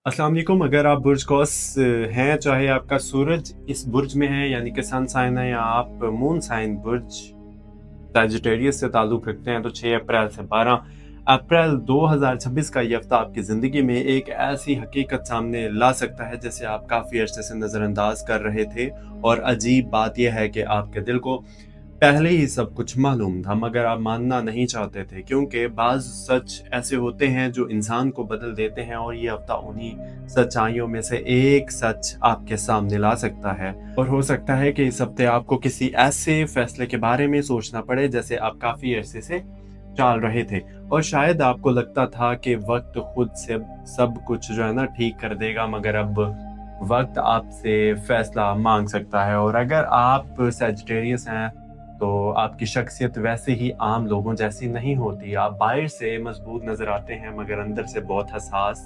अस्सलाम वालेकुम। अगर आप बुर्ज कौस हैं, चाहे आपका सूरज इस बुर्ज में है यानी कि सन साइन है, या आप मून साइन बुर्ज सैजिटेरियस से ताल्लुक़ रखते हैं, तो 6 अप्रैल से 12 अप्रैल 2026 का ये हफ्ता आपकी ज़िंदगी में एक ऐसी हकीकत सामने ला सकता है जिसे आप काफ़ी अरसे से नज़रअंदाज कर रहे थे। और अजीब बात यह है कि आपके दिल को पहले ही सब कुछ मालूम था, मगर आप मानना नहीं चाहते थे, क्योंकि बाज़ सच ऐसे होते हैं जो इंसान को बदल देते हैं, और ये हफ्ता उन्हीं सच्चाइयों में से एक सच आपके सामने ला सकता है। और हो सकता है कि इस हफ्ते आपको किसी ऐसे फैसले के बारे में सोचना पड़े जैसे आप काफ़ी अरसे से टाल रहे थे, और शायद आपको लगता था कि वक्त खुद से सब कुछ जो है ना ठीक कर देगा, मगर अब वक्त आपसे फैसला मांग सकता है। और अगर आप सैजिटेरियस हैं तो आपकी शख्सियत वैसे ही आम लोगों जैसी नहीं होती। आप बाहर से मजबूत नजर आते हैं, मगर अंदर से बहुत हसास,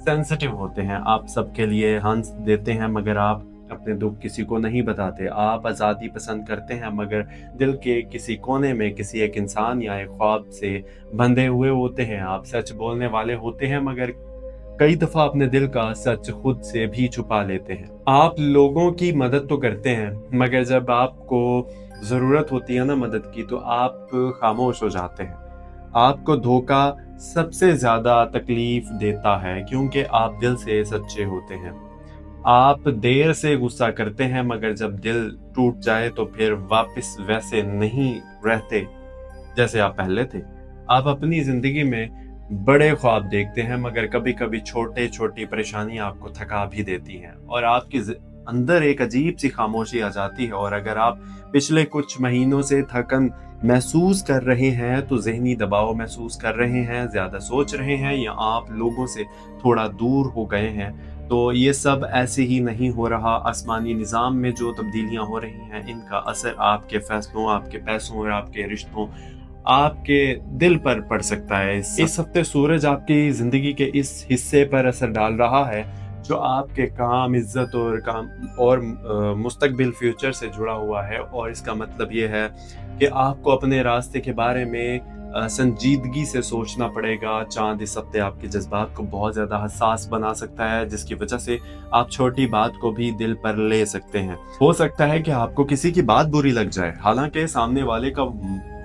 सेंसिटिव होते हैं। आप सबके लिए हंस देते हैं, मगर आप अपने दुख किसी को नहीं बताते। आप आज़ादी पसंद करते हैं, मगर दिल के किसी कोने में किसी एक इंसान या एक ख्वाब से बंधे हुए होते हैं। आप सच बोलने वाले होते हैं, मगर कई दफ़ा अपने दिल का सच खुद से भी छुपा लेते हैं। आप लोगों की मदद तो करते हैं, मगर जब आपको ज़रूरत होती है ना मदद की, तो आप खामोश हो जाते हैं। आपको धोखा सबसे ज़्यादा तकलीफ देता है, क्योंकि आप दिल से सच्चे होते हैं। आप देर से गुस्सा करते हैं, मगर जब दिल टूट जाए तो फिर वापस वैसे नहीं रहते जैसे आप पहले थे। आप अपनी ज़िंदगी में बड़े ख्वाब देखते हैं, मगर कभी-कभी छोटी-छोटी परेशानियाँ आपको थका भी देती हैं, और आपके अंदर एक अजीब-सी खामोशी आ जाती है। और अगर आप पिछले कुछ महीनों से थकन महसूस कर रहे हैं, तो ज़हनी दबाव महसूस कर रहे हैं, ज़्यादा सोच रहे हैं, या आप लोगों से थोड़ा दूर हो गए हैं, तो ये सब ऐसे ही नहीं हो रहा। आसमानी निज़ाम में जो तब्दीलियाँ हो रही हैं, इनका असर आपके फ़ैसलों, आपके पैसों और आपके रिश्तों, आपके दिल पर पड़ सकता है। इस हफ्ते सूरज आपकी ज़िंदगी के इस हिस्से पर असर डाल रहा है जो आपके काम, इज़्ज़त और मुस्तकबिल फ्यूचर से जुड़ा हुआ है। और इसका मतलब ये है कि आपको अपने रास्ते के बारे में संजीदगी से सोचना पड़ेगा। चाँद इस हफ्ते आपके जज़्बात को बहुत ज़्यादा हसास बना सकता है, जिसकी वजह से आप छोटी बात को भी दिल पर ले सकते हैं। हो सकता है कि आपको किसी की बात बुरी लग जाए, हालाँकि सामने वाले का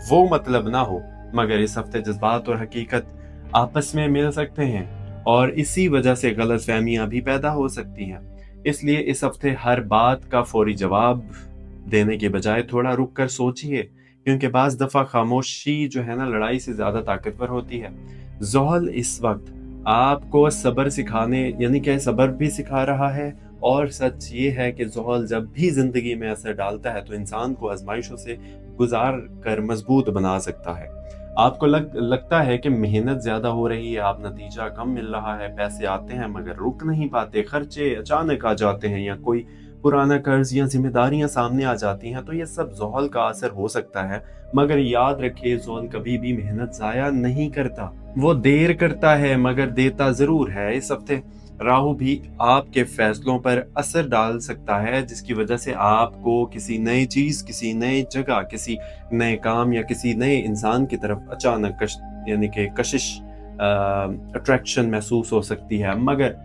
वो मतलब ना हो, मगर इस हफ्ते जज़्बात और हकीकत आपस में मिल सकते हैं, और इसी वजह से गलतफ़हमियाँ भी पैदा हो सकती हैं। इसलिए इस हफ्ते हर बात का फौरी जवाब देने के बजाय थोड़ा रुक कर सोचिए, क्योंकि बाज़ दफ़ा खामोशी जो है ना, लड़ाई से ज़्यादा ताकतवर होती है। ज़ोहल इस वक्त आपको सब्र सिखाने यानी कि सब्र भी सिखा रहा है, और सच ये है कि ज़ोहल जब भी ज़िंदगी में असर डालता है, तो इंसान को आज़माइशों से गुज़ार कर मज़बूत बना सकता है। आपको लगता है कि मेहनत ज़्यादा हो रही है, आप नतीजा कम मिल रहा है, पैसे आते हैं मगर रुक नहीं पाते, खर्चे अचानक आ जाते हैं, या कोई पुराना कर्ज या ज़िम्मेदारियाँ सामने आ जाती हैं, तो ये सब ज़ोहल का असर हो सकता है। मगर याद रखिए, ज़ोहल कभी भी मेहनत ज़ाया नहीं करता। वो देर करता है मगर देता ज़रूर है। इस हफ्ते राहु भी आपके फैसलों पर असर डाल सकता है, जिसकी वजह से आपको किसी नई चीज़, किसी नई जगह, किसी नए काम या किसी नए इंसान की तरफ अचानक यानी कि कशिश, अट्रैक्शन महसूस हो सकती है। मगर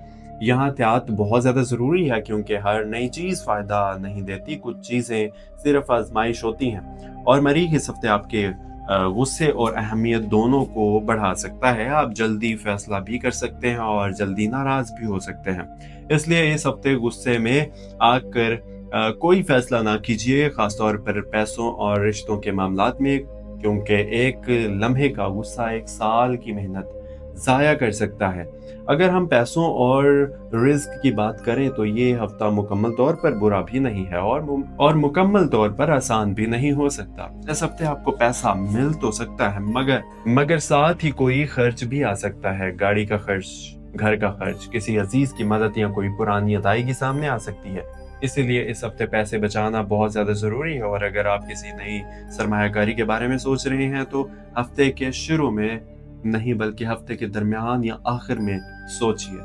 यहाँ एहतियात बहुत ज़्यादा ज़रूरी है, क्योंकि हर नई चीज़ फ़ायदा नहीं देती, कुछ चीज़ें सिर्फ आजमाइश होती हैं। और मरीख इस हफ्ते आपके गुस्से और अहमियत दोनों को बढ़ा सकता है। आप जल्दी फैसला भी कर सकते हैं और जल्दी नाराज़ भी हो सकते हैं। इसलिए इस हफ्ते गुस्से में आकर कोई फैसला ना कीजिए, ख़ासतौर पर पैसों और रिश्तों के मामलात में, क्योंकि एक लम्हे का गुस्सा 1 साल की मेहनत ज़ाया कर सकता है। अगर हम पैसों और रिज़्क की बात करें, तो ये हफ्ता मुकम्मल तौर पर बुरा भी नहीं है, और मुकम्मल तौर पर आसान भी नहीं हो सकता। इस हफ्ते आपको पैसा मिल तो सकता है, मगर साथ ही कोई खर्च भी आ सकता है। गाड़ी का खर्च, घर का खर्च, किसी अजीज की मदद, या कोई पुरानी अदायगी सामने आ सकती है। इसीलिए इस हफ्ते पैसे बचाना बहुत ज़्यादा ज़रूरी है। और अगर आप किसी नई सरमायाकारी के बारे में सोच रहे हैं, तो हफ्ते के शुरू में नहीं, बल्कि हफ्ते के दरमियान या आखिर में सोचिए।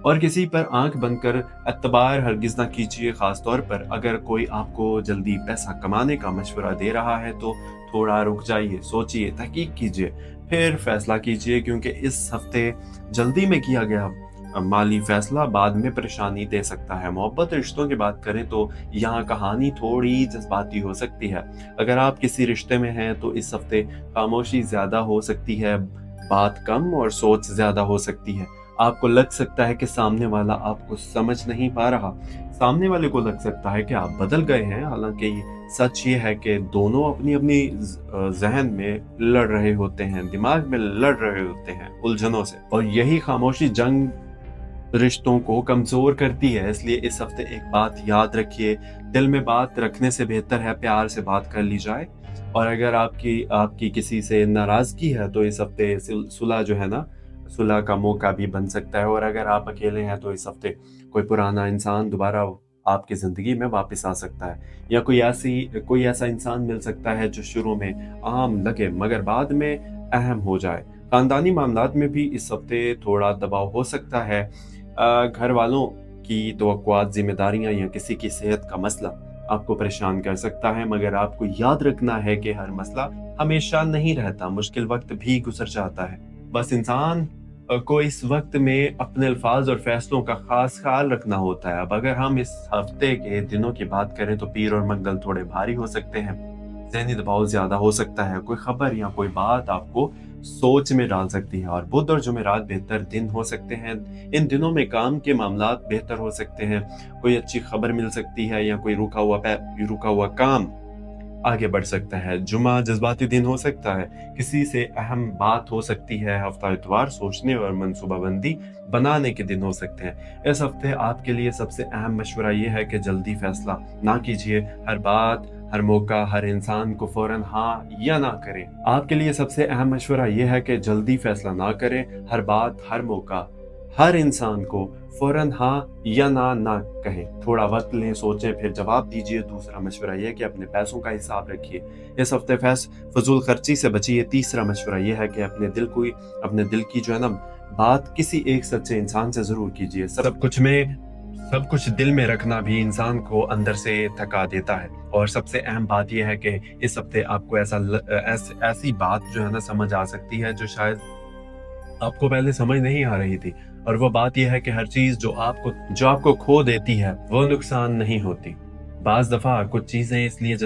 और किसी पर आंख बंद कर एतबार हरगिज़ ना कीजिए, ख़ासतौर पर अगर कोई आपको जल्दी पैसा कमाने का मशवरा दे रहा है, तो थोड़ा रुक जाइए, सोचिए, तहकीक कीजिए, फिर फैसला कीजिए, क्योंकि इस हफ्ते जल्दी में किया गया माली फैसला बाद में परेशानी दे सकता है। मोहब्बत रिश्तों की बात करें तो यहाँ कहानी थोड़ी जज्बाती हो सकती है। अगर आप किसी रिश्ते में हैं तो इस हफ्ते खामोशी ज़्यादा हो सकती है, बात कम और सोच ज़्यादा हो सकती है। आपको लग सकता है कि सामने वाला आपको समझ नहीं पा रहा। सामने वाले को लग सकता है कि आप बदल गए हैं, हालांकि सच ये है कि दोनों अपनी-अपनी ज़हन में लड़ रहे होते हैं, दिमाग में लड़ रहे होते हैं उलझनों से, और यही खामोशी जंग रिश्तों को कमज़ोर करती है। इसलिए इस हफ्ते एक बात याद रखिए, दिल में बात रखने से बेहतर है प्यार से बात कर ली जाए। और अगर आपकी आपकी किसी से नाराज़गी है तो इस हफ्ते सुलह जो है ना, सुलह का मौका भी बन सकता है। और अगर आप अकेले हैं तो इस हफ्ते कोई पुराना इंसान दोबारा आपकी ज़िंदगी में वापस आ सकता है, या कोई ऐसा इंसान मिल सकता है जो शुरू में आम लगे मगर बाद में अहम हो जाए। खानदानी मामलात में भी इस हफ्ते थोड़ा दबाव हो सकता है। घर वालों की तवक्कुआत, ज़िम्मेदारियाँ या किसी की सेहत का मसला आपको परेशान कर सकता है, मगर आपको याद रखना है कि हर मसला हमेशा नहीं रहता, मुश्किल वक्त भी गुजर जाता है। बस इंसान को इस वक्त में अपने अल्फाज और फैसलों का खास ख्याल रखना होता है। अब अगर हम इस हफ्ते के दिनों की बात करें तो पीर और मंगल थोड़े भारी हो सकते हैं, ज़हनी दबाव ज़्यादा हो सकता है, कोई खबर या कोई बात आपको सोच में डाल सकती है। और बुध और जुमेरात बेहतर दिन हो सकते हैं। इन दिनों में काम के मामलात बेहतर हो सकते हैं, कोई अच्छी खबर मिल सकती है या कोई रुका हुआ काम आगे बढ़ सकता है। जुमा जज्बाती दिन हो सकता है, किसी से अहम बात हो सकती है। हफ्ता इतवार सोचने और मंसूबाबंदी बनाने के दिन हो सकते हैं। इस हफ्ते आपके लिए सबसे अहम मशवरा ये है कि जल्दी फैसला ना कीजिए। हर बात, हर मौका, हर इंसान को फौरन हाँ या ना करें। आपके लिए सबसे अहम मशवरा ये है कि जल्दी फैसला ना करें। हर बात, हर मौका, हर इंसान को फौरन हाँ या ना कहें। थोड़ा वक्त लें, सोचें, फिर जवाब दीजिए। दूसरा मशवरा यह है कि अपने पैसों का हिसाब रखिए। इस हफ्ते फजूल खर्ची से बचिए। तीसरा मशवरा यह है कि अपने दिल की जो है ना बात किसी एक सच्चे इंसान से जरूर कीजिए। सब कुछ दिल में रखना भी इंसान को अंदर से थका देता है। और सबसे अहम बात यह है कि इस हफ्ते आपको ऐसी बात जो है ना समझ आ सकती है जो शायद आपको पहले समझ नहीं आ रही थी। और वो बात यह है कि हर चीज जो आपको खो देती है वो नुकसान नहीं होती। बाज दफा कुछ चीजें इसलिए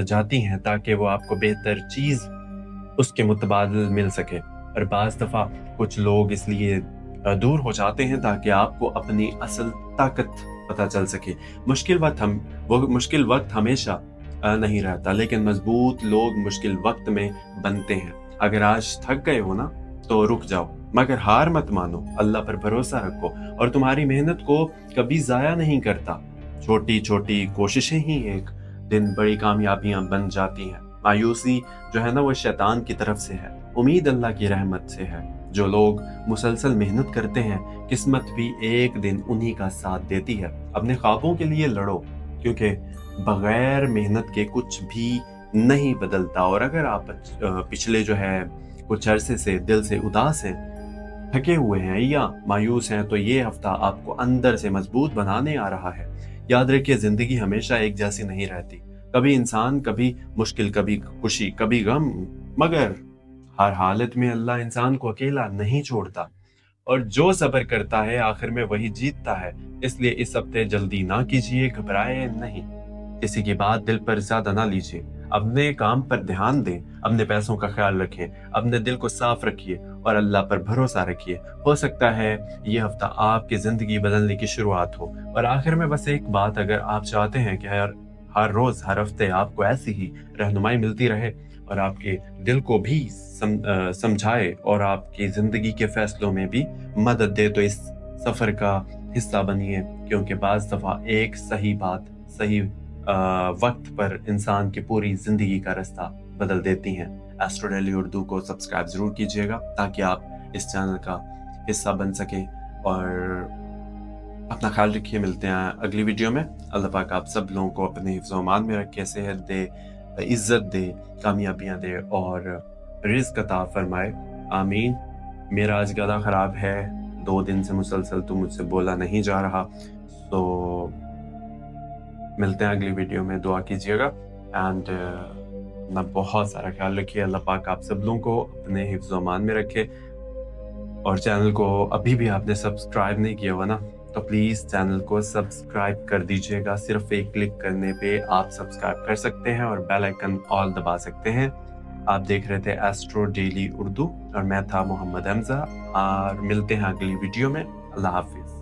जाती हैं ताकि वो आपको बेहतर चीज उसके मुतबादिल मिल सके, और बाज दफा कुछ लोग इसलिए दूर हो जाते हैं ताकि आपको अपनी असल ताकत पता चल सके। मुश्किल वक्त हमेशा नहीं रहता, लेकिन मजबूत लोग मुश्किल वक्त में बनते हैं। अगर आज थक गए हो ना तो रुक जाओ, मगर हार मत मानो। अल्लाह पर भरोसा रखो और तुम्हारी मेहनत को कभी जाया नहीं करता। छोटी छोटी कोशिशें ही एक दिन बड़ी कामयाबियां बन जाती हैं। मायूसी जो है ना वो शैतान की तरफ से है, उम्मीद अल्लाह की रहमत से है। जो लोग मुसलसल मेहनत करते हैं, किस्मत भी एक दिन उन्हीं का साथ देती है। अपने ख्वाबों के लिए लड़ो, क्योंकि बगैर मेहनत के कुछ भी नहीं बदलता। और अगर आप पिछले जो है कुछ अरसे से दिल से उदास हैं, थके हुए हैं या मायूस हैं, तो ये हफ्ता आपको अंदर से मजबूत बनाने आ रहा है। याद रखिए, जिंदगी हमेशा एक जैसी नहीं रहती। कभी इंसान, कभी मुश्किल, कभी खुशी, कभी गम, मगर हर हालत में अल्लाह इंसान को अकेला नहीं छोड़ता। और जो सब्र करता है आखिर में वही जीतता है। इसलिए इस हफ्ते जल्दी ना कीजिए, घबराए नहीं, किसी की बात दिल पर ज्यादा ना लीजिए। अपने काम पर ध्यान दें, अपने पैसों का ख्याल रखें, अपने दिल को साफ रखिए और अल्लाह पर भरोसा रखिए। हो सकता है ये हफ्ता आपकी जिंदगी बदलने की शुरुआत हो। और आखिर में बस एक बात, अगर आप चाहते हैं कि हर रोज, हर हफ्ते आपको ऐसी ही रहनुमाई मिलती रहे और आपके दिल को भी समझाए और आपकी जिंदगी के फैसलों में भी मदद दे, तो इस सफर का हिस्सा बनिए। क्योंकि बाज दफा एक सही बात सही वक्त पर इंसान की पूरी जिंदगी का रास्ता बदल देती हैं। एस्ट्रो डेली उर्दू को सब्सक्राइब जरूर कीजिएगा ताकि आप इस चैनल का हिस्सा बन सकें। और अपना ख्याल रखिए, मिलते हैं अगली वीडियो में। अल्लाह पाक आप सब लोगों को अपने हिफ्ज़-ओ-अमान में रखे, सेहत दे, इज्जत दे, कामयाबियां दे और रिज़्क़ अता फरमाए। आमीन। मेरा आज गला ख़राब है, 2 दिन से मुसलसल तो मुझसे बोला नहीं जा रहा। तो मिलते हैं अगली वीडियो में, दुआ कीजिएगा एंड अपना बहुत सारा ख्याल रखिए। अल्लाह पाक आप सब लोगों को अपने हिफ्ज़-ओ-अमान में रखे। اور چینل کو ابھی بھی آپ نے سبسکرائب نہیں کیا ہوا نا تو پلیز چینل کو سبسکرائب کر دیجیے گا. صرف ایک کلک کرنے پہ آپ سبسکرائب کر سکتے ہیں اور بیل آئیکن آل دبا سکتے ہیں. آپ دیکھ رہے تھے ایسٹرو ڈیلی اردو اور میں تھا محمد حمزہ, اور ملتے ہیں اگلی ویڈیو میں. اللہ حافظ.